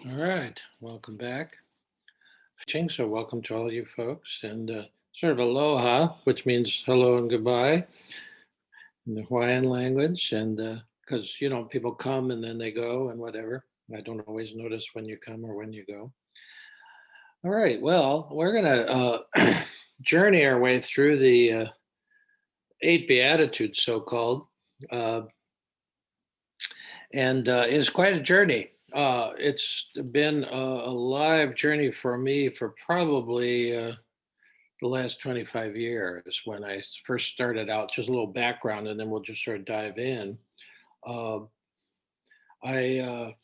All right, welcome back. So welcome to all you folks, and sort of aloha, which means hello and goodbye in the Hawaiian language, and because people come and then they go and whatever. I don't always notice when you come or when you go. All right, well, we're gonna journey our way through the eight beatitudes, so called, uh, and it's quite a journey. It's been a live journey for me for probably the last 25 years when I first started out, just a little background, and then we'll just sort of dive in. Uh, I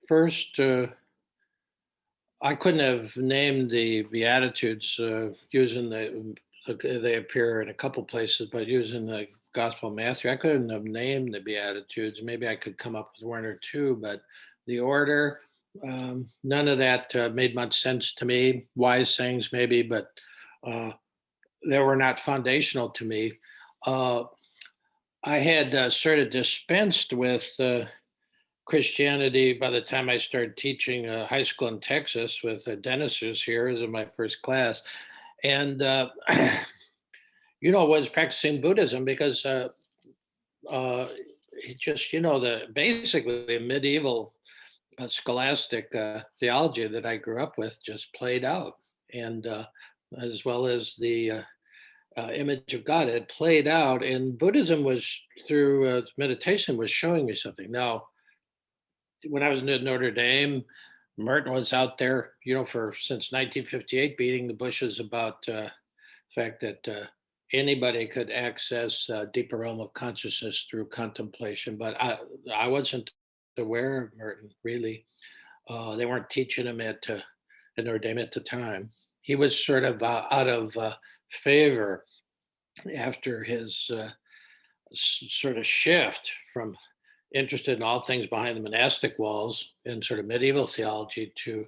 first, I couldn't have named the Beatitudes using they appear in a couple places, but using the Gospel of Matthew, I couldn't have named the Beatitudes. Maybe I could come up with one or two, but the order, none of that made much sense to me. Wise sayings, maybe, but uh, they were not foundational to me. Uh, I had sort of dispensed with Christianity by the time I started teaching high school in Texas with Dennis, who's here, as in my first class. And, was practicing Buddhism because it just, the basically the medieval scholastic theology that I grew up with just played out. And as well as the image of God. It played out, and Buddhism was through meditation was showing me something. Now, when I was at Notre Dame, Merton was out there, for since 1958, beating the bushes about the fact that anybody could access a deeper realm of consciousness through contemplation. But I wasn't aware of Merton really. They weren't teaching him at Notre Dame at the time. He was sort of out of favor after his sort of shift from interested in all things behind the monastic walls in sort of medieval theology to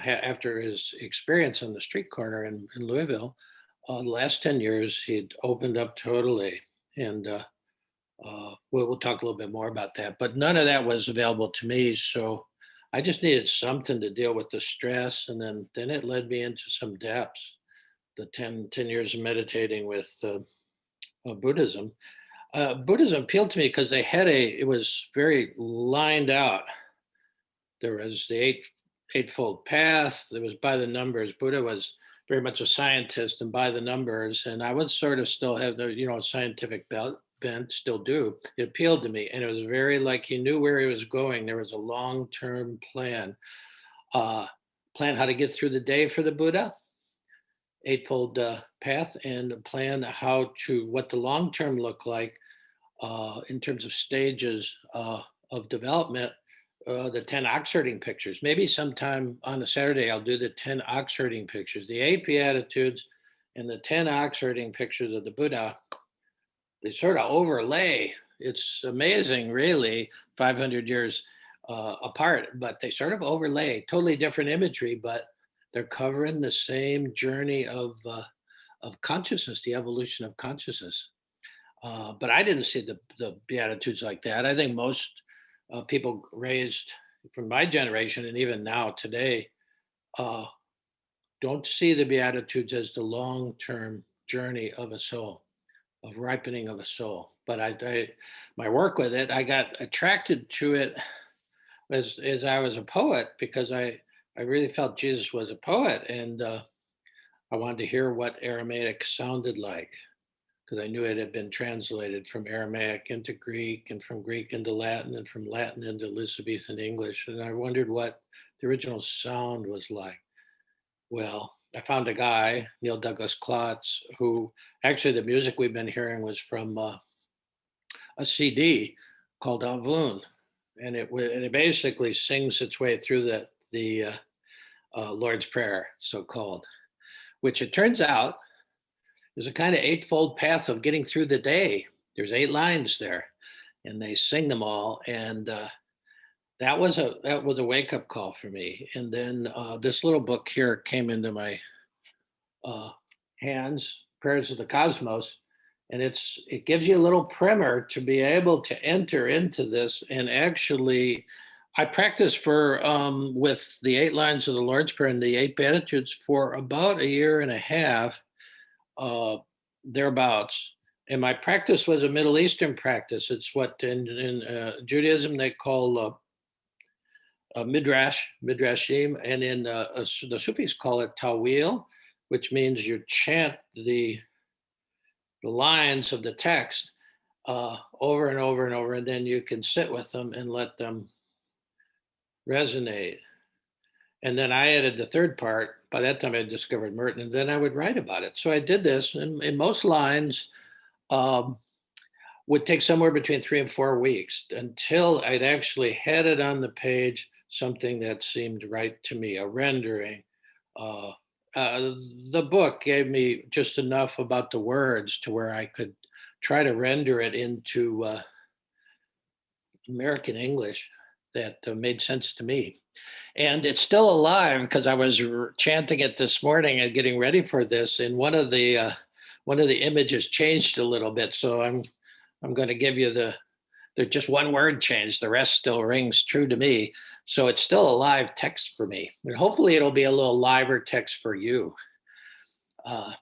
after his experience on the street corner in Louisville, the last 10 years he'd opened up totally. And we'll talk a little bit more about that. But none of that was available to me. So I just needed something to deal with the stress. And then it led me into some depths. The 10 years of meditating with Buddhism. Buddhism appealed to me because it was very lined out. There was the eightfold path. There was by the numbers. Buddha was very much a scientist and by the numbers, and I would sort of still have the scientific bent, still do. It appealed to me, and it was very like he knew where he was going. There was a long-term uh, plan how to get through the day for the Buddha, eightfold path, and a plan what the long term look like in terms of stages of development, the 10 ox herding pictures. Maybe sometime on a Saturday, I'll do the 10 ox herding pictures, the eight beatitudes and the 10 ox herding pictures of the Buddha. They sort of overlay. It's amazing, really, 500 years apart, but they sort of overlay totally different imagery, but they're covering the same journey of consciousness, the evolution of consciousness. But I didn't see the Beatitudes like that. I think most people raised from my generation and even now today uh, don't see the Beatitudes as the long term journey of a soul, of ripening of a soul. But my work with it, I got attracted to it as I was a poet because I really felt Jesus was a poet and I wanted to hear what Aramaic sounded like because I knew it had been translated from Aramaic into Greek and from Greek into Latin and from Latin into Elizabethan English. And I wondered what the original sound was like. Well, I found a guy, Neil Douglas Klotz, who actually the music we've been hearing was from a CD called Avun. And it basically sings its way through the Lord's Prayer, so called, which it turns out there's a kind of eightfold path of getting through the day. There's 8 lines there, and they sing them all. And that was a wake up call for me. And then this little book here came into my uh, hands, Prayers of the Cosmos, and it gives you a little primer to be able to enter into this and actually I practiced for with the 8 lines of the Lord's Prayer and the 8 Beatitudes for about a year and a half, uh, thereabouts. And my practice was a Middle Eastern practice. It's what in Judaism they call midrashim, and in the Sufis call it tawil, which means you chant the lines of the text over and over and over, and then you can sit with them and let them resonate. And then I added the third part. By that time, I discovered Merton, and then I would write about it. So I did this, and in most lines um, would take somewhere between 3 and 4 weeks until I'd actually had it on the page, something that seemed right to me, a rendering. Uh, the book gave me just enough about the words to where I could try to render it into American English that made sense to me. And it's still alive because I was chanting it this morning and getting ready for this. And one of the images changed a little bit, so I'm going to give you there's just one word change. The rest still rings true to me. So it's still a live text for me. And hopefully it'll be a little liver text for you. Uh,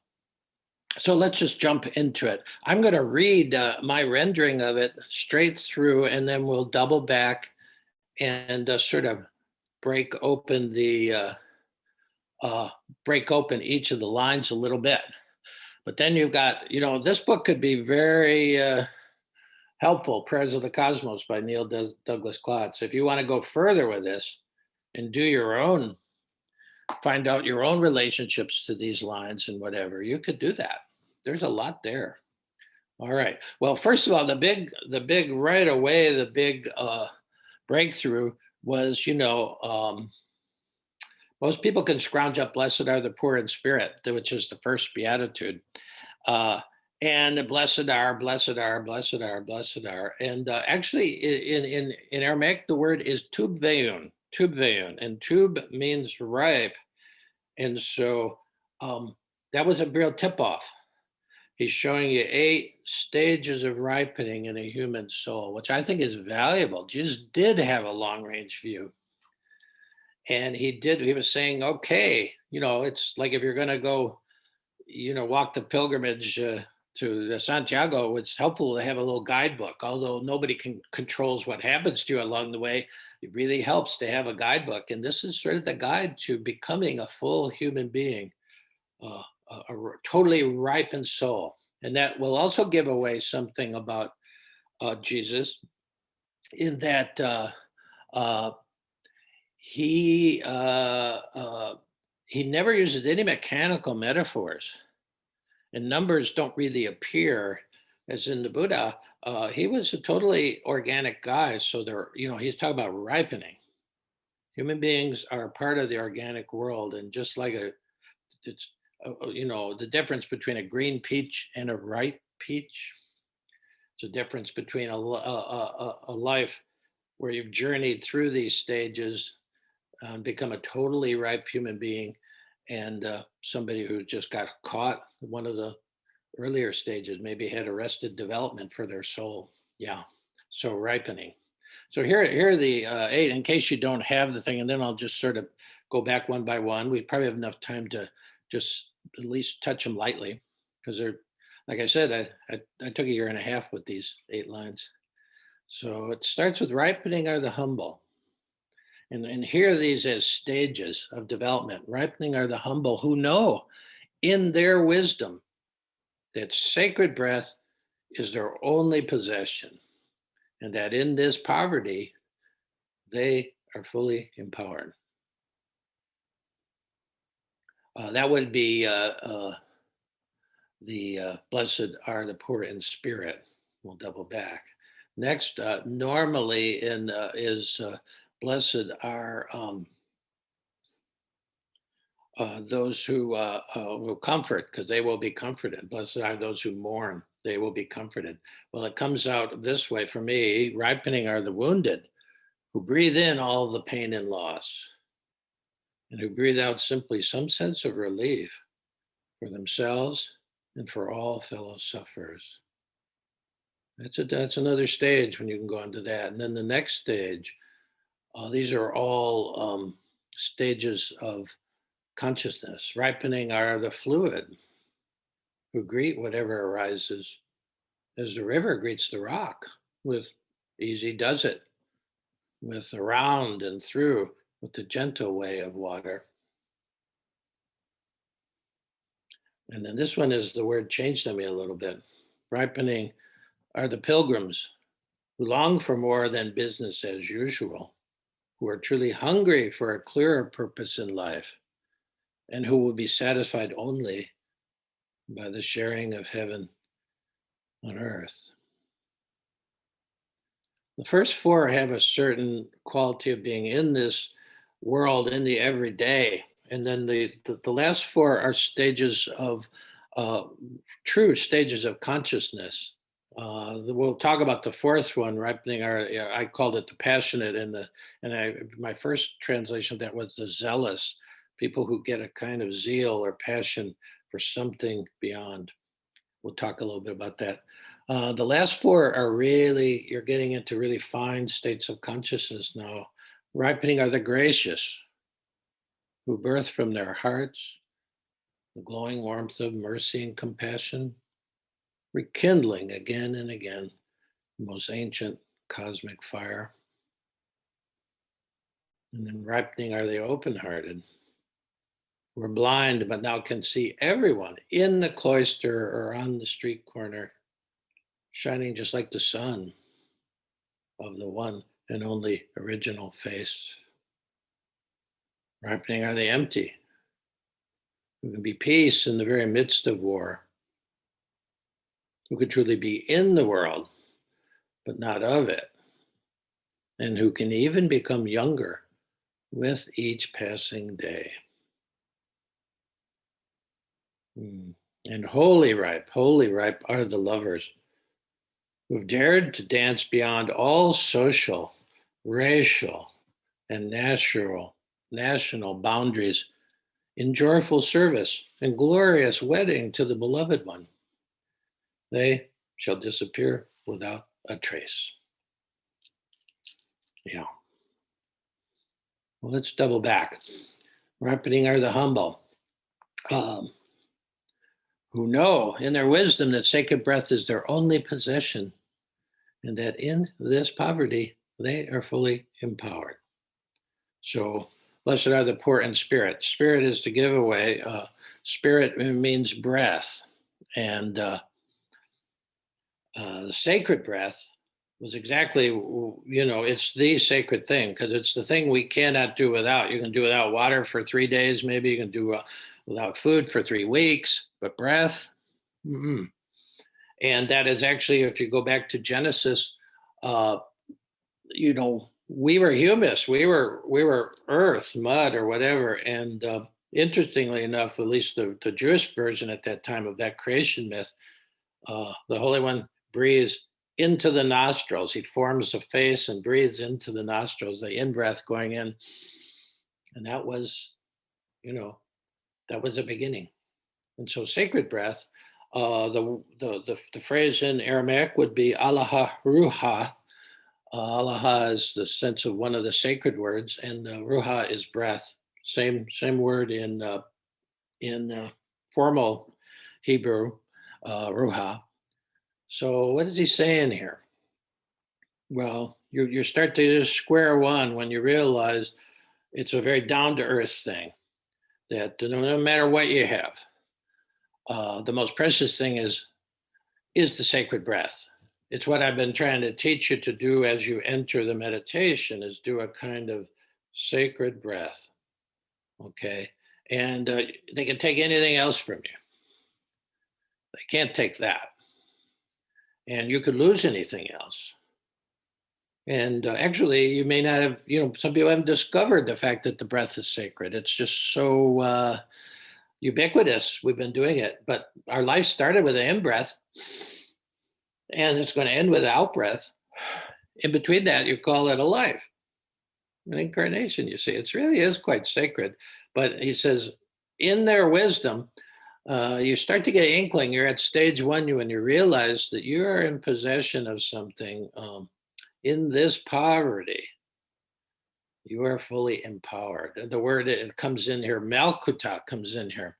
so let's just jump into it. I'm going to read my rendering of it straight through, and then we'll double back and sort of break open the break open each of the lines a little bit. But then you've got, this book could be very helpful. Prayers of the Cosmos by Neil Douglas Cloud. So if you want to go further with this and do your own, find out your own relationships to these lines and whatever, you could do that. There's a lot there. All right. Well, first of all, the big right away, the big breakthrough was, most people can scrounge up "Blessed are the poor in spirit," which is the first beatitude. Uh, and blessed are, blessed are, blessed are, blessed are. And actually, in Aramaic, the word is tubveun, tubveun, and tub means ripe. And so that was a real tip-off. He's showing you 8 stages of ripening in a human soul, which I think is valuable. Jesus did have a long-range view. And he was saying, okay, it's like if you're going to go, walk the pilgrimage to Santiago, it's helpful to have a little guidebook. Although nobody controls what happens to you along the way, it really helps to have a guidebook. And this is sort of the guide to becoming a full human being, a totally ripened soul. And that will also give away something about Jesus, in that uh, he he never uses any mechanical metaphors, and numbers don't really appear as in the Buddha. He was a totally organic guy, so he's talking about ripening. Human beings are a part of the organic world, and just like it's the difference between a green peach and a ripe peach. It's a difference between a life where you've journeyed through these stages, become a totally ripe human being, and somebody who just got caught one of the earlier stages, maybe had arrested development for their soul. Yeah, so ripening. So here are the 8, in case you don't have the thing, and then I'll just sort of go back one by one. We probably have enough time to just at least touch them lightly, because they're, like I said, I took a year and a half with these 8 lines. So it starts with ripening are the humble. And here are these as stages of development. Ripening are the humble who know in their wisdom that sacred breath is their only possession, and that in this poverty, they are fully empowered. That would be the blessed are the poor in spirit. We'll double back. Next, normally is blessed are those who will comfort, because they will be comforted. Blessed are those who mourn, they will be comforted. Well, it comes out this way for me: ripening are the wounded who breathe in all the pain and loss, and who breathe out simply some sense of relief for themselves and for all fellow sufferers. That's another stage when you can go into that. And then the next stage, These are all stages of consciousness. Ripening are the fluid who greet whatever arises as the river greets the rock with easy does it, with around and through, with the gentle way of water. And then this one is the word changed on me a little bit. Ripening are the pilgrims who long for more than business as usual, who are truly hungry for a clearer purpose in life, and who will be satisfied only by the sharing of heaven on earth. The first four have a certain quality of being in this world, in the everyday. And then the last four are stages of uh, true stages of consciousness. We'll talk about the fourth one, ripening. I called it the passionate, my first translation of that was the zealous, people who get a kind of zeal or passion for something beyond. We'll talk a little bit about that. The last four are really, you're getting into really fine states of consciousness now. Ripening are the gracious, who birth from their hearts the glowing warmth of mercy and compassion, rekindling again and again the most ancient cosmic fire. And then ripening are the open hearted, who are blind but now can see everyone in the cloister or on the street corner, shining just like the sun of the one and only original face. Ripening are the empty, who can be peace in the very midst of war, who can truly be in the world, but not of it, and who can even become younger with each passing day. And holy ripe are the lovers who've dared to dance beyond all social, racial, and national boundaries in joyful service and glorious wedding to the beloved one. They shall disappear without a trace. Yeah. Well, let's double back. Ripening are the humble, who know in their wisdom that sacred breath is their only possession, and that in this poverty they are fully empowered. So, blessed are the poor in spirit. Spirit is to give away. Spirit means breath, and the sacred breath was exactly, it's the sacred thing because it's the thing we cannot do without. You can do without water for 3 days, maybe you can do without food for 3 weeks, but breath, mm-mm. And that is actually, if you go back to Genesis, uh, we were humus, we were earth, mud, or whatever. And interestingly enough, at least the Jewish version at that time of that creation myth, the Holy One breathes into the nostrils. He forms the face and breathes into the nostrils, the in-breath going in. And that was, that was the beginning. And so sacred breath, the phrase in Aramaic would be Alaha Ruha. Alaha is the sense of one of the sacred words, and Ruha is breath. Same word in formal Hebrew, Ruha. So what is he saying here? Well, you start to square one when you realize it's a very down to earth thing. That no matter what you have, the most precious thing is the sacred breath. It's what I've been trying to teach you to do as you enter the meditation, is do a kind of sacred breath. Okay, and they can take anything else from you. They can't take that, and you could lose anything else. And actually, you may not have, some people haven't discovered the fact that the breath is sacred. It's just so ubiquitous. We've been doing it, but our life started with an in-breath, and it's going to end with an out-breath. In between that, you call it a life, an incarnation. You see, it really is quite sacred. But he says, in their wisdom, you start to get an inkling. You're at stage one when you realize that you are in possession of something in this poverty You are fully empowered. The word it comes in here, Malkuta comes in here.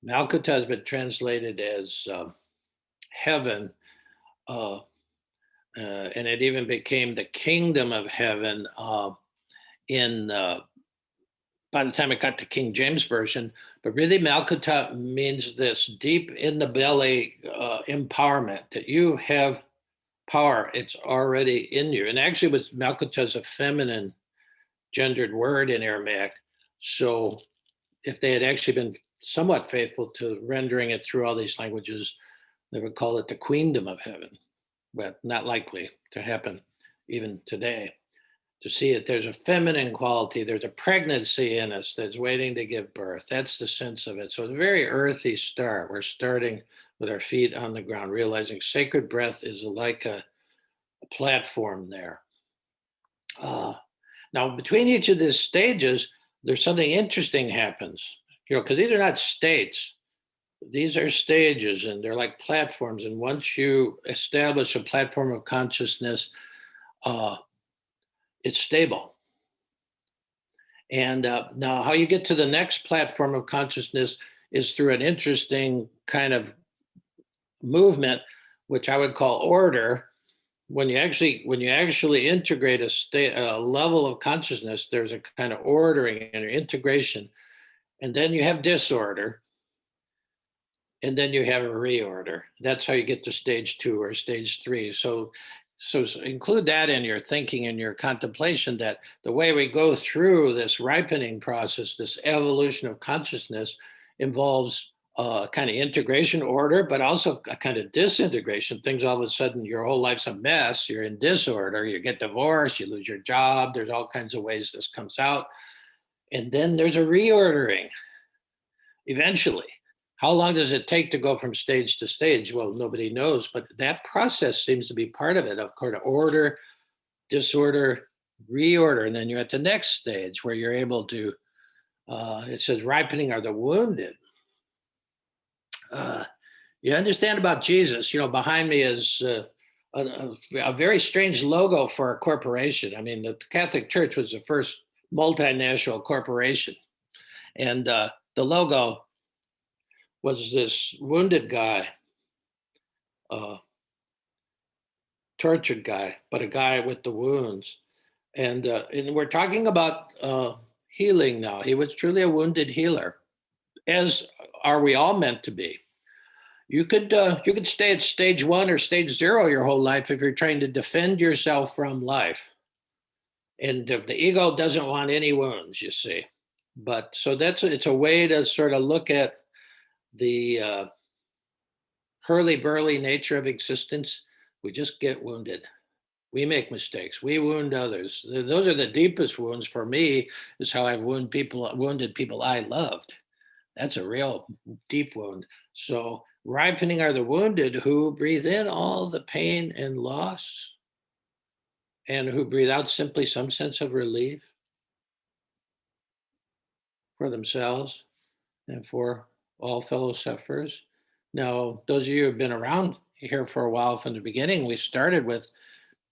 Malkuta has been translated as heaven, uh, and it even became the kingdom of heaven in by the time it got to King James version. But really, Malkuta means this deep in the belly empowerment that you have power. It's already in you. And actually, with Malkuta is a feminine gendered word in Aramaic. So if they had actually been somewhat faithful to rendering it through all these languages, they would call it the queendom of heaven, but not likely to happen even today. To see it, there's a feminine quality, there's a pregnancy in us that's waiting to give birth. That's the sense of it. So it's a very earthy start. We're starting with our feet on the ground, realizing sacred breath is like a platform there. Now, between each of these stages, there's something interesting happens, because these are not states. These are stages and they're like platforms. And once you establish a platform of consciousness, it's stable. And now, how you get to the next platform of consciousness is through an interesting kind of movement, which I would call order. When you actually integrate a level of consciousness, there's a kind of ordering and integration, and then you have disorder, and then you have a reorder. That's how you get to stage 2 or stage 3. So include that in your thinking and your contemplation, that the way we go through this ripening process, this evolution of consciousness, involves kind of integration, order, but also a kind of disintegration. Things all of a sudden, your whole life's a mess. You're in disorder. You get divorced. You lose your job. There's all kinds of ways this comes out. And then there's a reordering eventually. How long does it take to go from stage to stage? Well, nobody knows, but that process seems to be part of it, of course, order, disorder, reorder. And then you're at the next stage where you're able to, it says, ripening are the wounded. You understand about Jesus, behind me is a very strange logo for a corporation. I mean, the Catholic Church was the first multinational corporation. And the logo was this wounded guy, tortured guy, but a guy with the wounds. And we're talking about healing now. He was truly a wounded healer, as are we all meant to be. You could stay at stage 1 or stage 0 your whole life if you're trying to defend yourself from life. And the ego doesn't want any wounds, you see. But so it's a way to sort of look at the hurly-burly nature of existence. We just get wounded. We make mistakes. We wound others. Those are the deepest wounds for me, is how I've wounded people I loved. That's a real deep wound. So ripening are the wounded who breathe in all the pain and loss, and who breathe out simply some sense of relief for themselves and for all fellow sufferers. Now, those of you who have been around here for a while from the beginning, we started with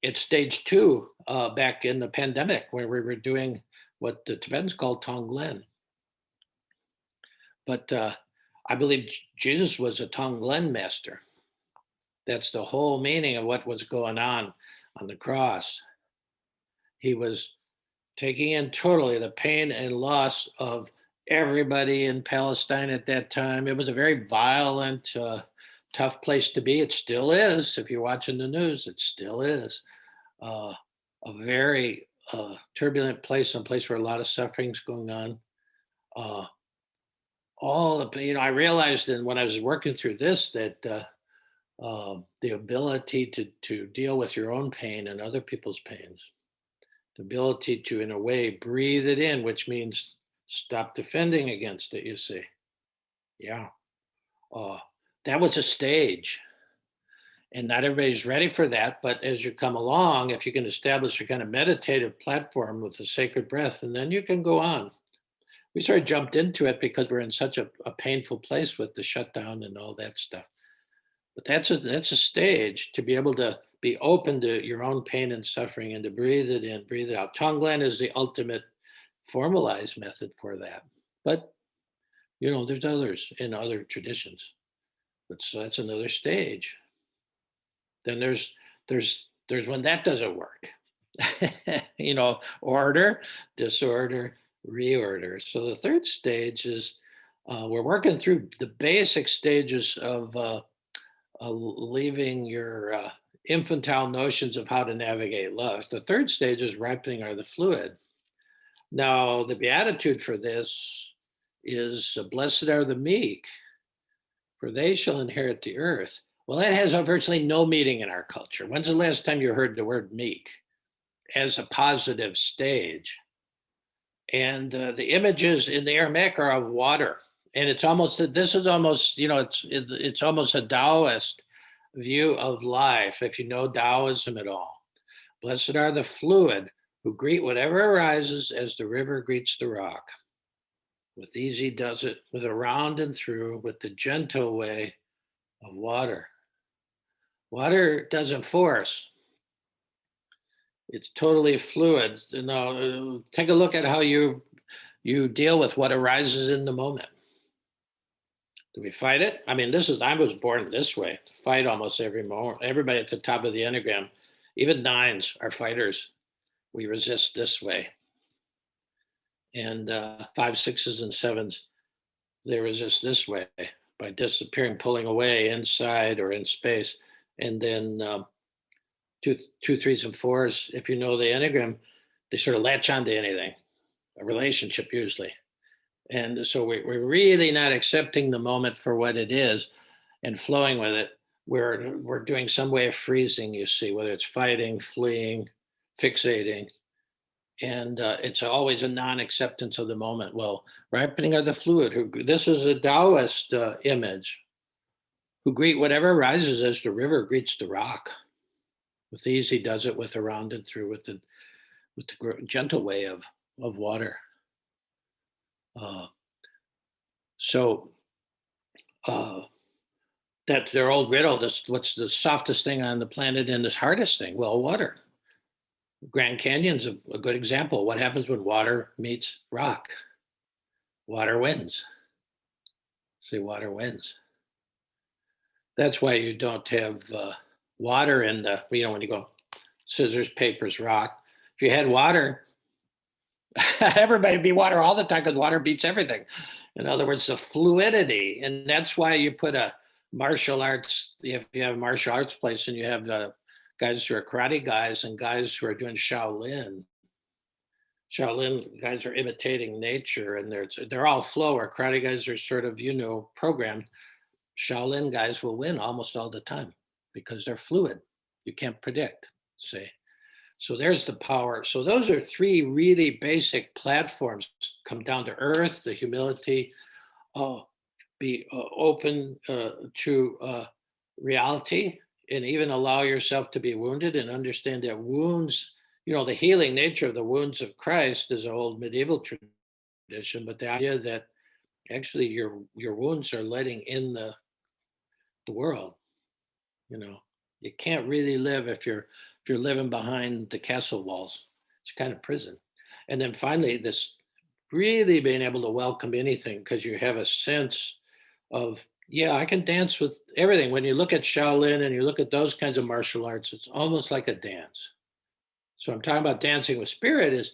it's stage 2 back in the pandemic, where we were doing what the Tibetans call Tonglen. But I believe Jesus was a Tonglen master. That's the whole meaning of what was going on the cross. He was taking in totally the pain and loss of everybody in Palestine at that time. It was a very violent, tough place to be. It still is. If you're watching the news, it still is. A very turbulent place, a place where a lot of suffering's going on. I realized when I was working through this that the ability to deal with your own pain and other people's pains, the ability to, in a way, breathe it in, which means stop defending against it, you see. Yeah. That was a stage. And not everybody's ready for that. But as you come along, if you can establish a kind of meditative platform with the sacred breath, and then you can go on. We sort of jumped into it because we're in such a painful place with the shutdown and all that stuff. But that's a stage to be able to be open to your own pain and suffering and to breathe it in, breathe it out. Tonglen is the ultimate formalized method for that. But, there's others in other traditions. But so that's another stage. Then there's when that doesn't work. Order, disorder, reorder. So the third stage is we're working through the basic stages of leaving your infantile notions of how to navigate love. The third stage is ripening or the fluid. Now, the beatitude for this is blessed are the meek, for they shall inherit the earth. Well, that has virtually no meaning in our culture. When's the last time you heard the word meek as a positive stage? And the images in the Aramaic are of water. And it's almost a Taoist view of life, if you know Taoism at all. Blessed are the fluid who greet whatever arises as the river greets the rock. With ease he does it, with around and through, with the gentle way of water. Water doesn't force. It's totally fluid. Take a look at how you deal with what arises in the moment. Do we fight it? I mean, I was born this way, to fight almost every moment. Everybody at the top of the Enneagram, even nines are fighters. We resist this way. And 5, 6s, and 7s, they resist this way by disappearing, pulling away inside or in space. And then 2, 3s, and 4s, if you know the Enneagram, they sort of latch onto anything, a relationship usually. And so we're really not accepting the moment for what it is and flowing with it. We're doing some way of freezing, you see, whether it's fighting, fleeing, fixating. And it's always a non-acceptance of the moment. Well, ripening of the fluid. This is a Taoist image. Who greet whatever arises as the river greets the rock. With ease he does it, with around and through, with the gentle way of water. So that their old riddle, what's the softest thing on the planet and the hardest thing? Well, water. Grand Canyon's a good example. What happens when water meets rock? Water wins. See, water wins. That's why you don't have water in when you go scissors, papers, rock. If you had water, everybody would be water all the time because water beats everything. In other words, the fluidity. And that's why you put a martial arts, if you have a martial arts place and you have guys who are karate guys and guys who are doing Shaolin. Shaolin guys are imitating nature, and they're all flow. Or karate guys are sort of programmed. Shaolin guys will win almost all the time because they're fluid. You can't predict. See, so there's the power. So those are 3 really basic platforms. Come down to earth, the humility, be open to reality, and even allow yourself to be wounded and understand that wounds, the healing nature of the wounds of Christ is an old medieval tradition, but the idea that actually your wounds are letting in the world. You can't really live if you're living behind the castle walls. It's kind of prison. And then finally, this really being able to welcome anything, because you have a sense of, I can dance with everything. When you look at Shaolin and you look at those kinds of martial arts, it's almost like a dance. So I'm talking about dancing with spirit is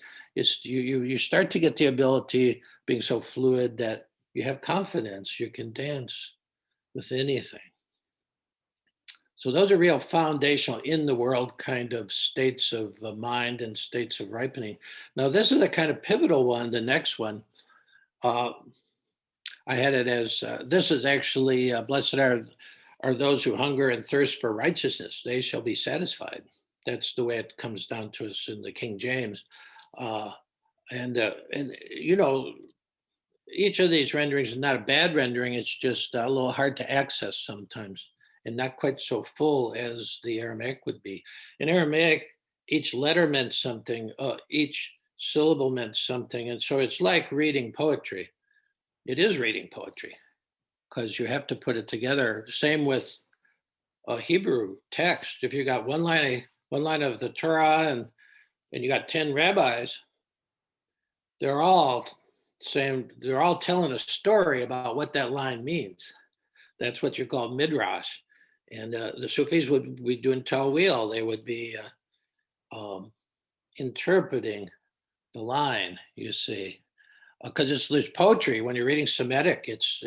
you start to get the ability, being so fluid, that you have confidence. You can dance with anything. So those are real foundational in the world kind of states of mind and states of ripening. Now, this is a kind of pivotal one. The next one, I had it as, this is actually, blessed are those who hunger and thirst for righteousness. They shall be satisfied. That's the way it comes down to us in the King James. And each of these renderings is not a bad rendering. It's just a little hard to access sometimes, and not quite so full as the Aramaic would be. In Aramaic, each letter meant something, each syllable meant something. And so it's like reading poetry. It is reading poetry because you have to put it together. Same with a Hebrew text, if you got one line of the Torah and you got 10 rabbis, they're all saying, they're all telling a story about what that line means. That's what you call midrash. And the Sufis would be doing tawil. They would be interpreting the line, you see, because it's poetry. When you're reading Semitic, it's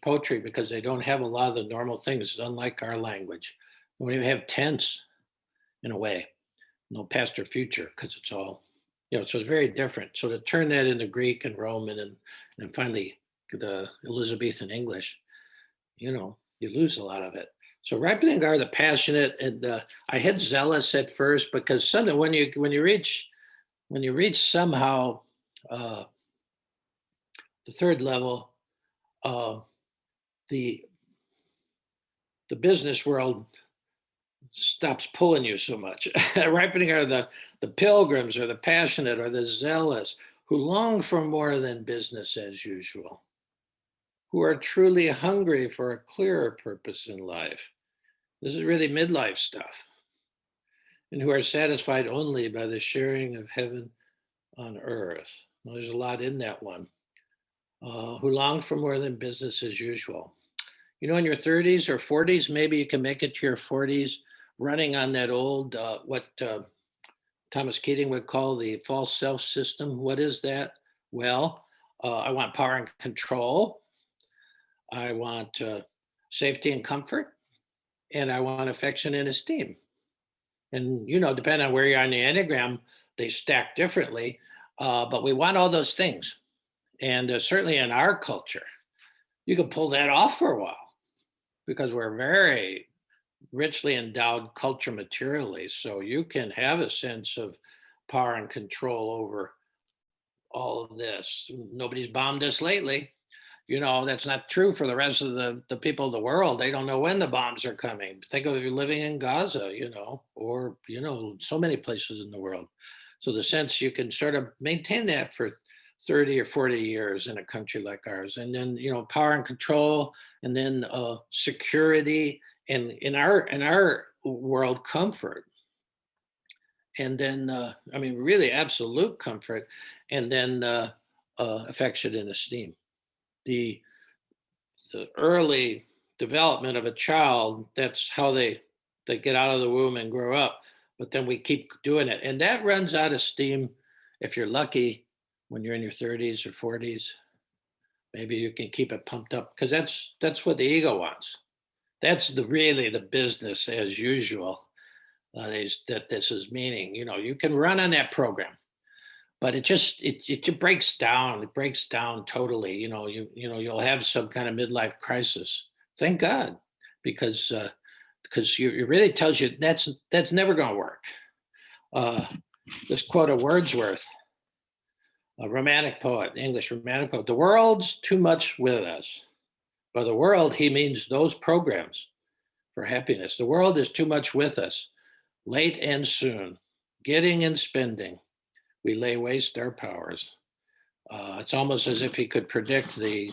poetry because they don't have a lot of the normal things, unlike our language. We don't even have tense in a way, no past or future, because it's all, so it's very different. So to turn that into Greek and Roman and finally the Elizabethan English, you lose a lot of it. So ripening are the passionate, and I had zealous at first because something when you reach somehow the third level, uh, the business world stops pulling you so much. Ripening are the pilgrims or the passionate or the zealous who long for more than business as usual, who are truly hungry for a clearer purpose in life. This is really midlife stuff, and who are satisfied only by the sharing of heaven on earth. Well, there's a lot in that one. Who long for more than business as usual. In your 30s or 40s, maybe you can make it to your 40s running on that old, what Thomas Keating would call the false self system. What is that? Well, I want power and control. I want safety and comfort. And I want affection and esteem. And, depending on where you are in the Enneagram, they stack differently. But we want all those things. And certainly in our culture, you can pull that off for a while because we're very richly endowed culture materially. So you can have a sense of power and control over all of this. Nobody's bombed us lately. That's not true for the rest of the people of the world. They don't know when the bombs are coming. Think of if you're living in Gaza, or, so many places in the world. So the sense you can sort of maintain that for 30 or 40 years in a country like ours. And then, power and control, and then security, and in our world, comfort. And then, really absolute comfort, and then affection and esteem. The early development of a child, that's how they get out of the womb and grow up. But then we keep doing it. And that runs out of steam if you're lucky when you're in your 30s or 40s. Maybe you can keep it pumped up because that's what the ego wants. That's really the business as usual that this is meaning. You can run on that program, but it just breaks down. It breaks down totally. You'll have some kind of midlife crisis. Thank God, because it really tells you that's never going to work. This quote of Wordsworth, a romantic poet, English romantic poet: "The world's too much with us." By the world, he means those programs for happiness. The world is too much with us, late and soon, getting and spending. We lay waste our powers. It's almost as if he could predict the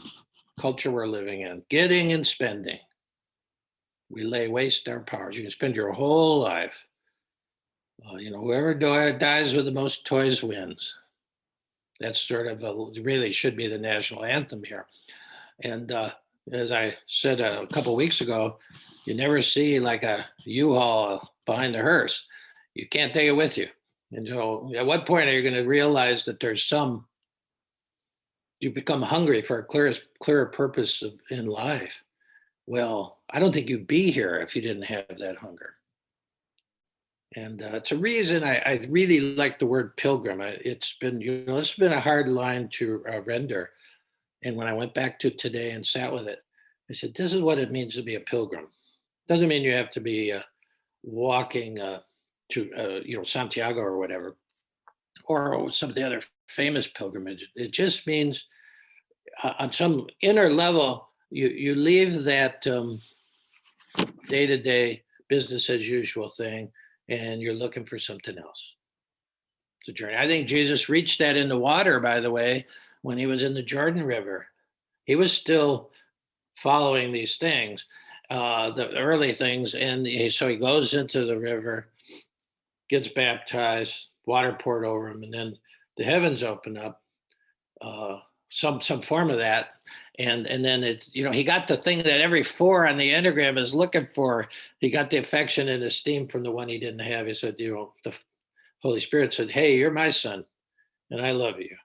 culture we're living in. Getting and spending. We lay waste our powers. You can spend your whole life. Whoever dies with the most toys wins. That's sort of really should be the national anthem here. And as I said a couple of weeks ago, you never see like a U-Haul behind the hearse. You can't take it with you. And so at what point are you going to realize that you become hungry for a clearer purpose in life? Well, I don't think you'd be here if you didn't have that hunger. And it's a reason I really like the word pilgrim. It's been a hard line to render. And when I went back to today and sat with it, I said, this is what it means to be a pilgrim. Doesn't mean you have to be walking to Santiago or whatever, or some of the other famous pilgrimages. It just means on some inner level, you leave that day-to-day business as usual thing, and you're looking for something else. It's a journey. I think Jesus reached that in the water, by the way, when he was in the Jordan River. He was still following these things. the early things. And so he goes into the river, gets baptized, water poured over him, and then the heavens open up, uh, some form of that. And then it's, he got the thing that every four on the Enneagram is looking for. He got the affection and esteem from the one he didn't have. He said, the Holy Spirit said, "Hey, you're my son, and I love you."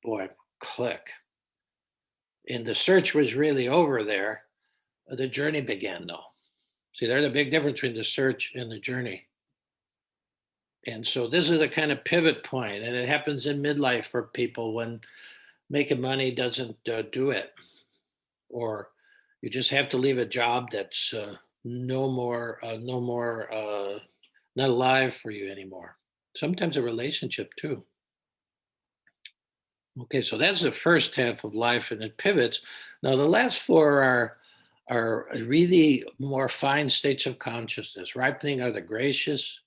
Boy, click. And the search was really over there. The journey began, though. See, there's a big difference between the search and the journey. And so this is a kind of pivot point, and it happens in midlife for people when making money doesn't do it, or you just have to leave a job that's no more, not alive for you anymore. Sometimes a relationship too. Okay, so that's the first half of life, and it pivots. Now the last four are really more fine states of consciousness. Ripening are the gracious,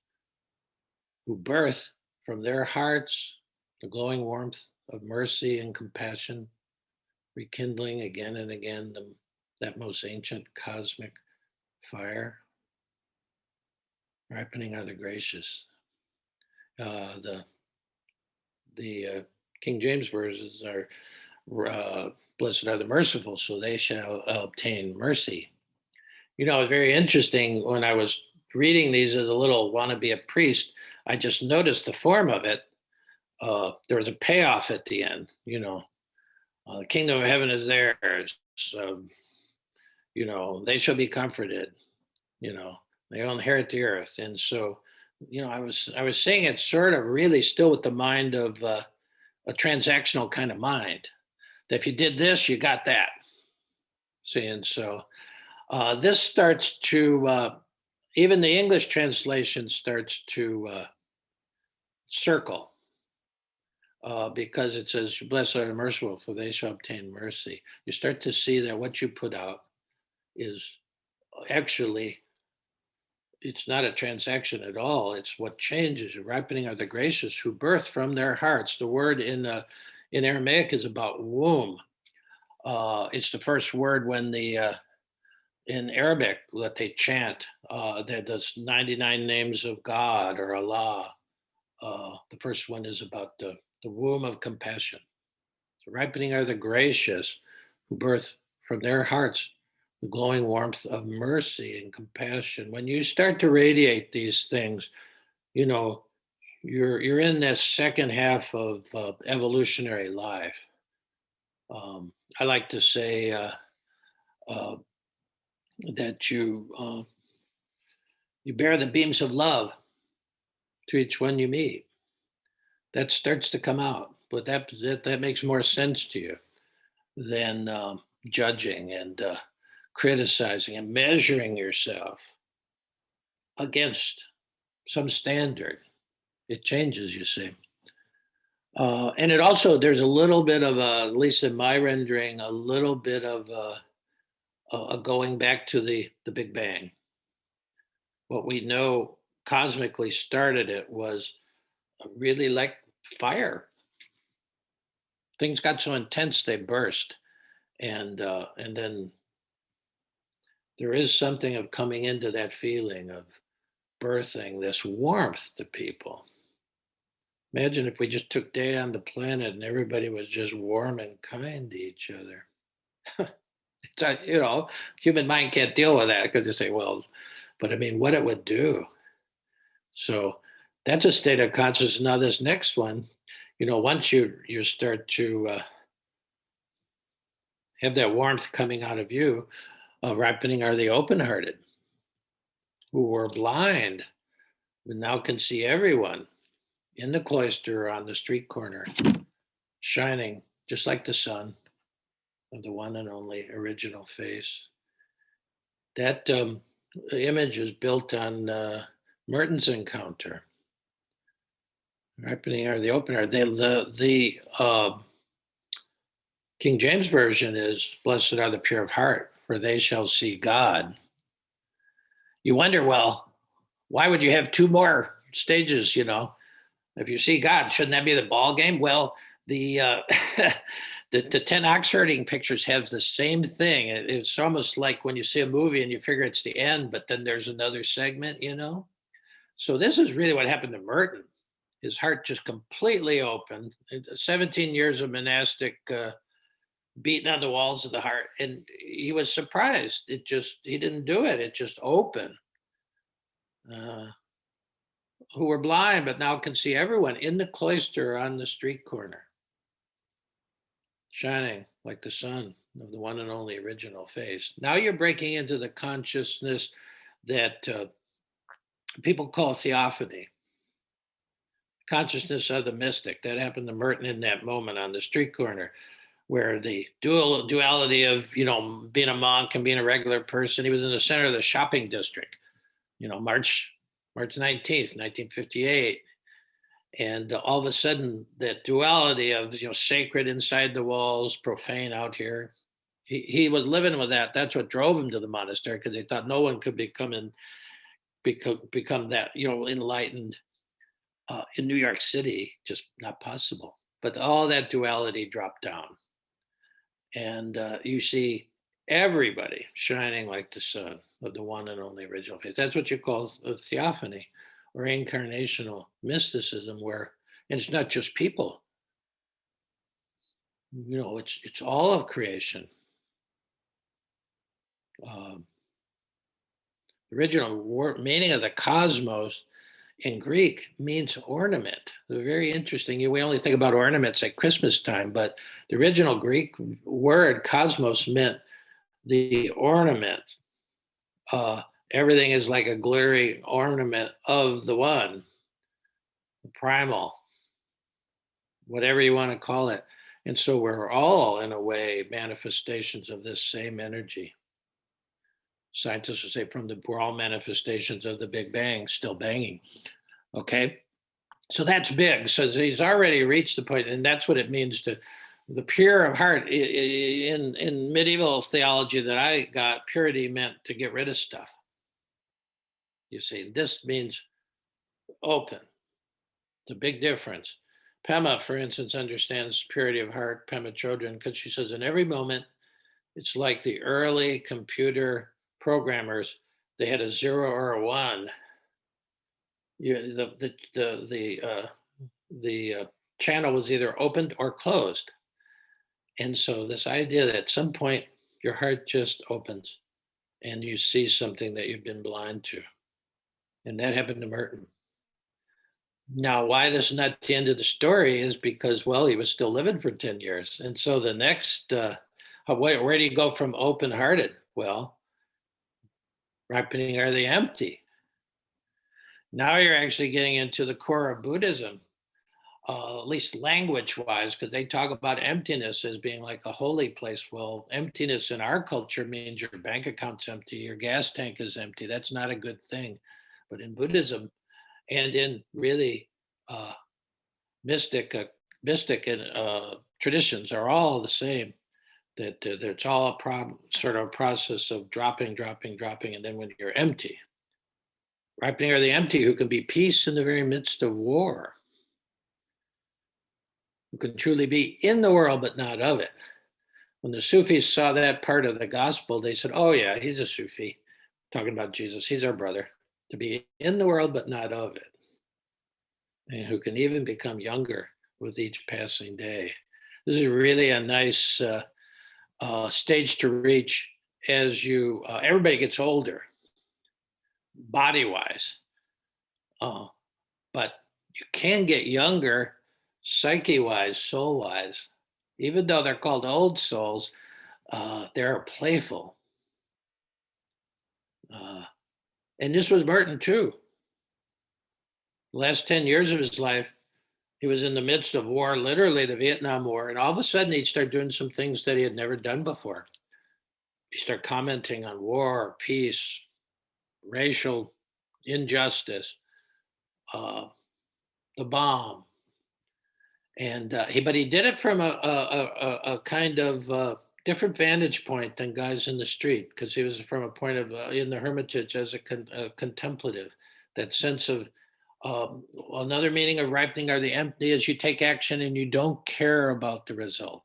who birth from their hearts the glowing warmth of mercy and compassion, rekindling again and again that most ancient cosmic fire. Ripening are the gracious. The King James versions are blessed are the merciful, so they shall obtain mercy. It's very interesting when I was reading these as a little wannabe a priest, I just noticed the form of it. There was a payoff at the end, the kingdom of heaven is theirs. They shall be comforted, they'll inherit the earth. And so, I was saying it sort of really still with the mind of a transactional kind of mind, that if you did this, you got that. See, and so this starts to, even the English translation starts to circle, because it says, "Blessed are the merciful, for they shall obtain mercy." You start to see that what you put out is actually, it's not a transaction at all. It's what changes. Ripening are the gracious, who birth from their hearts. The word in Aramaic is about womb. It's the first word when in Arabic that they chant. There's 99 names of God or Allah. The first one is about the womb of compassion. So ripening are the gracious, who birth from their hearts the glowing warmth of mercy and compassion. When you start to radiate these things, you're in this second half of evolutionary life. I like to say that you bear the beams of love to each one you meet. That starts to come out, but that makes more sense to you than judging and criticizing and measuring yourself against some standard. It changes, you see. And it also, there's a little bit of at least in my rendering, a little bit of a going back to the Big Bang. What we know cosmically started it was really like fire. Things got so intense they burst, and then there is something of coming into that feeling of birthing this warmth to people. Imagine if we just took day on the planet and everybody was just warm and kind to each other. It's human mind can't deal with that because they say, well, but I mean, what it would do. So that's a state of consciousness. Now, this next one, once you start to have that warmth coming out of you, ripening are the open-hearted, who were blind, but now can see everyone in the cloister or on the street corner, shining just like the sun of the one and only original face. That image is built on Merton's encounter. Ripening are the open heart. The King James Version is, "Blessed are the pure of heart, for they shall see God." You wonder, well, why would you have two more stages? If you see God, shouldn't that be the ball game? Well, the The 10 ox herding pictures have the same thing. It's almost like when you see a movie and you figure it's the end, but then there's another segment, you know? So this is really what happened to Merton. His heart just completely opened. 17 years of monastic beating on the walls of the heart. And he was surprised. He didn't do it. It just opened. Who were blind, but now can see everyone in the cloister on the street corner, shining like the sun of the one and only original face. Now you're breaking into the consciousness that people call theophany, consciousness of the mystic. That happened to Merton in that moment on the street corner, where the duality of, being a monk and being a regular person. He was in the center of the shopping district, March 19th, 1958. And all of a sudden, that duality of, sacred inside the walls, profane out here, he was living with that. That's what drove him to the monastery, because they thought no one could become that, enlightened in New York City, just not possible. But all that duality dropped down. And you see everybody shining like the sun of the one and only original face. That's what you call a theophany or incarnational mysticism, and it's not just people. It's all of creation. The original meaning of the cosmos in Greek means ornament. They're very interesting. We only think about ornaments at Christmas time, but the original Greek word cosmos meant the ornament. Everything is like a glittering ornament of the one, the primal, whatever you want to call it. And so we're all, in a way, manifestations of this same energy. Scientists would say we're all manifestations of the Big Bang, still banging. Okay? So that's big. So he's already reached the point, and that's what it means to the pure of heart. In medieval theology that I got, purity meant to get rid of stuff. You see, this means open. It's a big difference. Pema, for instance, understands purity of heart, Pema Chodron, because she says in every moment, it's like the early computer programmers, they had a 0 or a 1. The channel was either opened or closed. And so this idea that at some point your heart just opens and you see something that you've been blind to. And that happened to Merton. Now, why this is not the end of the story is because, well, he was still living for 10 years. And so the next, where do you go from open-hearted? Well, ripening are the empty. Now you're actually getting into the core of Buddhism, at least language-wise, because they talk about emptiness as being like a holy place. Well, emptiness in our culture means your bank account's empty, your gas tank is empty. That's not a good thing. But in Buddhism, and in really mystic and traditions are all the same. That it's all sort of a process of dropping, and then when you're empty, ripening are the empty, who can be peace in the very midst of war, who can truly be in the world but not of it. When the Sufis saw that part of the gospel, they said, "Oh yeah, he's a Sufi, talking about Jesus. He's our brother, to be in the world but not of it, and who can even become younger with each passing day." This is really a nice stage to reach as everybody gets older, body-wise, but you can get younger, psyche-wise, soul-wise. Even though they're called old souls, they're playful. And this was Merton too. The last 10 years of his life, he was in the midst of war, literally the Vietnam War, and all of a sudden he'd start doing some things that he had never done before. He'd start commenting on war, peace, racial injustice, the bomb. And but he did it from a kind of different vantage point than guys in the street, because he was from a point of in the hermitage as a contemplative, that sense of another meaning of ripening are the empty is you take action and you don't care about the result.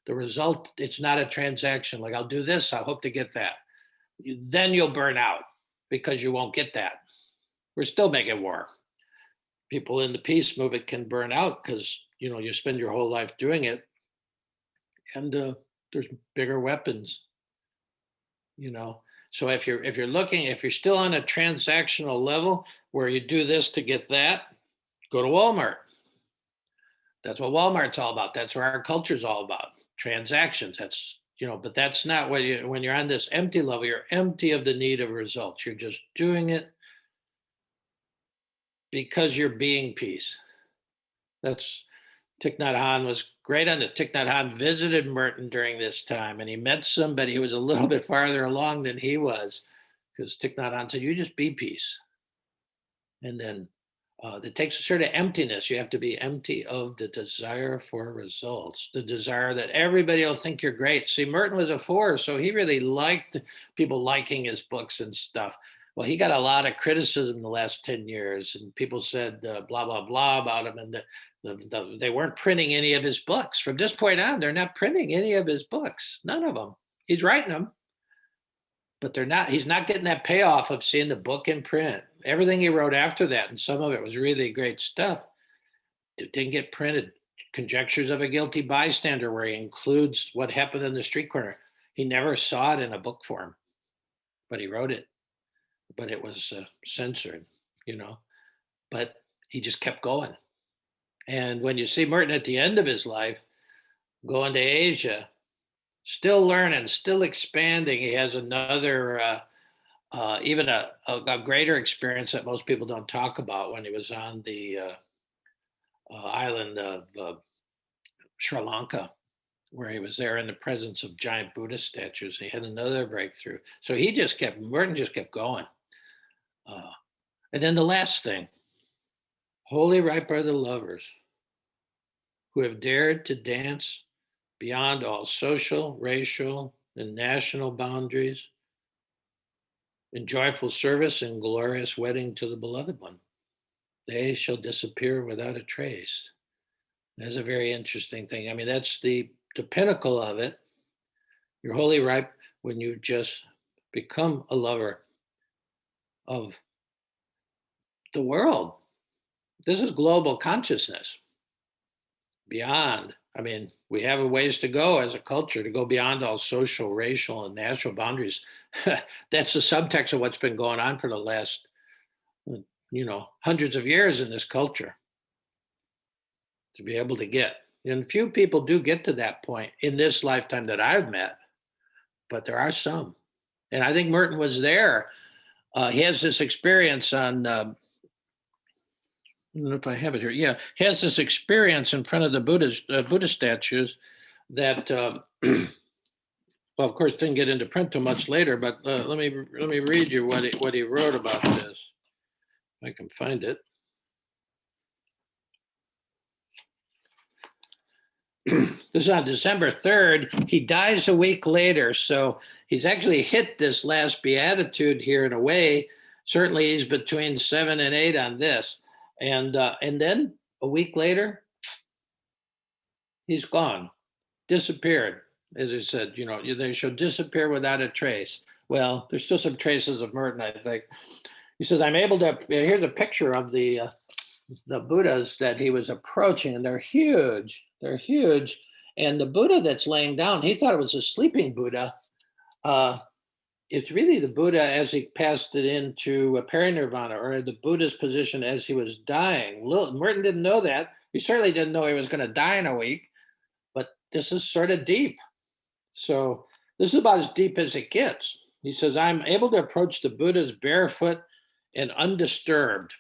The result, it's not a transaction. Like, I'll do this, I hope to get that. Then you'll burn out because you won't get that. We're still making war. People in the peace movement can burn out because you spend your whole life doing it, and there's bigger weapons. So if you're still on a transactional level where you do this to get that, go to Walmart. That's what Walmart's all about. That's what our culture is all about. Transactions. But that's not when you're on this empty level, you're empty of the need of results. You're just doing it because you're being peace. That's Thich Nhat Hanh was great on it. Thich Nhat Hanh visited Merton during this time, and he met somebody who was a little bit farther along than he was, because Thich Nhat Hanh said, "You just be peace." And then it takes a sort of emptiness. You have to be empty of the desire for results, the desire that everybody will think you're great. See, Merton was a four, so he really liked people liking his books and stuff. Well, he got a lot of criticism in the last 10 years, and people said blah, blah, blah about him, and they weren't printing any of his books. From this point on, they're not printing any of his books, none of them. He's writing them, but he's not getting that payoff of seeing the book in print. Everything he wrote after that, and some of it was really great stuff, didn't get printed. Conjectures of a Guilty Bystander, where he includes what happened in the street corner. He never saw it in a book form, but he wrote it. But it was censored, but he just kept going. And when you see Merton at the end of his life going to Asia, still learning, still expanding, he has another even a greater experience that most people don't talk about, when he was on the island of Sri Lanka, where he was there in the presence of giant Buddha statues. He had another breakthrough. So Merton just kept going. And then the last thing, wholly ripe are the lovers who have dared to dance beyond all social, racial, and national boundaries in joyful service and glorious wedding to the beloved one. They shall disappear without a trace. That's a very interesting thing. I mean, that's the pinnacle of it. You're wholly ripe when you just become a lover of the world. This is global consciousness. Beyond. I mean, we have a ways to go as a culture to go beyond all social, racial, and national boundaries. That's the subtext of what's been going on for the last, hundreds of years in this culture. To be able to get, and few people do get to that point in this lifetime that I've met, but there are some. And I think Merton was there. He has this experience on, I don't know if I have it here. Yeah, he has this experience in front of the Buddha statues that, well, of course, didn't get into print till much later. But let me read you what he wrote about this. If I can find it. This is on December 3rd. He dies a week later, so he's actually hit this last beatitude here in a way. Certainly, he's between 7 and 8 on this. And then a week later, he's gone, disappeared. As I said, they shall disappear without a trace. Well, there's still some traces of Merton, I think. He says, I'm able to, here's a picture of the Buddhas that he was approaching, and they're huge. They're huge. And the Buddha that's laying down, he thought it was a sleeping Buddha. It's really the Buddha as he passed it into parinirvana, or the Buddha's position as he was dying. Merton didn't know that. He certainly didn't know he was going to die in a week, but this is sort of deep. So this is about as deep as it gets. He says, I'm able to approach the Buddhas barefoot and undisturbed.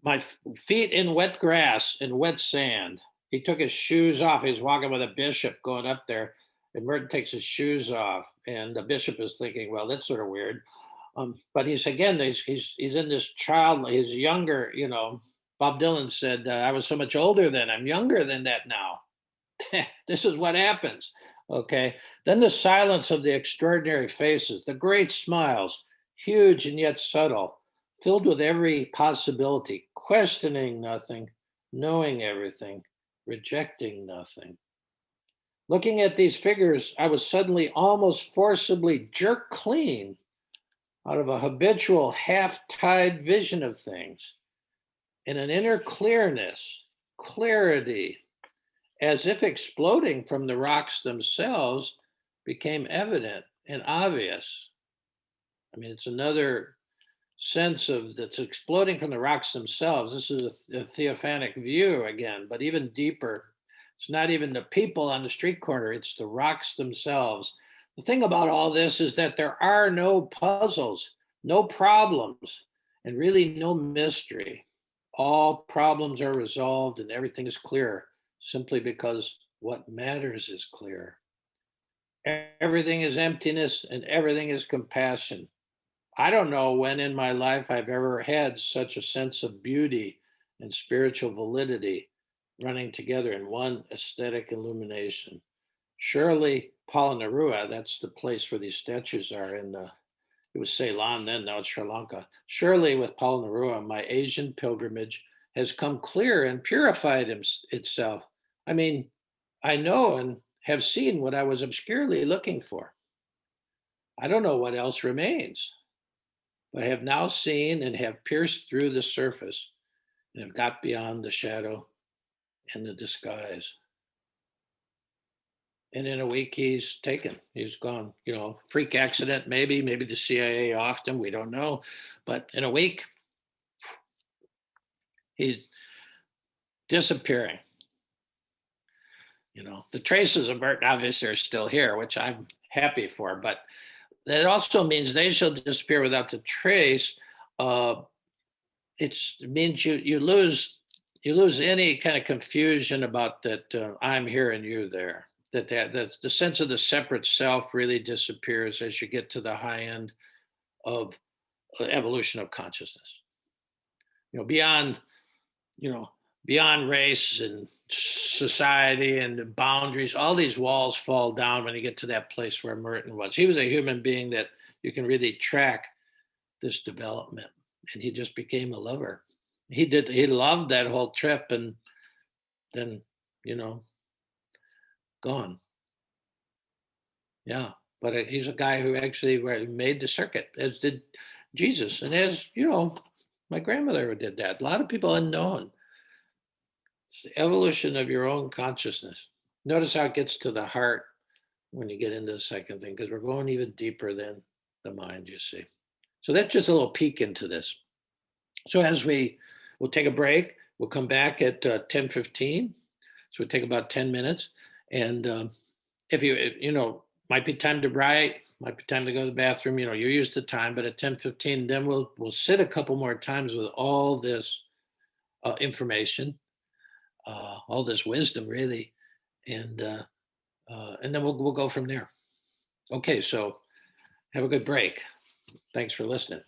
My feet in wet grass and wet sand. He took his shoes off. He was walking with a bishop going up there, and Merton takes his shoes off, and the bishop is thinking, well, that's sort of weird. But he's in this child, he's younger, Bob Dylan said, I was so much older then, I'm younger than that now. This is what happens. Okay. Then the silence of the extraordinary faces, the great smiles, huge and yet subtle, filled with every possibility, questioning nothing, knowing everything, rejecting nothing. Looking at these figures, I was suddenly almost forcibly jerked clean out of a habitual half-tied vision of things in an inner clearness, clarity, as if exploding from the rocks themselves became evident and obvious. I mean, it's another sense of that's exploding from the rocks themselves. This is a theophanic view again, but even deeper. It's not even the people on the street corner, it's the rocks themselves. The thing about all this is that there are no puzzles, no problems, and really no mystery. All problems are resolved and everything is clear simply because what matters is clear. Everything is emptiness and everything is compassion. I don't know when in my life I've ever had such a sense of beauty and spiritual validity running together in one aesthetic illumination. Surely Palanarua, that's the place where these statues are in the, it was Ceylon then, now it's Sri Lanka. Surely with Palanarua, my Asian pilgrimage has come clear and purified itself. I mean, I know and have seen what I was obscurely looking for. I don't know what else remains. But I have now seen and have pierced through the surface and have got beyond the shadow and the disguise. And in a week, he's taken. He's gone. You know, freak accident, maybe the CIA offed him. We don't know. But in a week, he's disappearing. You know, the traces of Burton obviously are still here, which I'm happy for. But that also means they shall disappear without the trace. Uh, it means you lose any kind of confusion about that I'm here and you there. That the sense of the separate self really disappears as you get to the high end of evolution of consciousness. You know, you know beyond race and society and the boundaries, all these walls fall down when you get to that place where Merton was. He was a human being that you can really track this development, and he just became a lover. He loved that whole trip, and then you know gone. Yeah, but he's a guy who actually made the circuit, as did Jesus, and as you know, my grandmother did that. A lot of people unknown. It's the evolution of your own consciousness. Notice how it gets to the heart when you get into the second thing, because we're going even deeper than the mind. You see. So that's just a little peek into this. So as we'll take a break, we'll come back at 10:15. So we take about 10 minutes. And if you know, might be time to write, might be time to go to the bathroom, you know, you're used to time, but at 10:15, then we'll sit a couple more times with all this information, all this wisdom really. And then we'll go from there. Okay, so have a good break. Thanks for listening.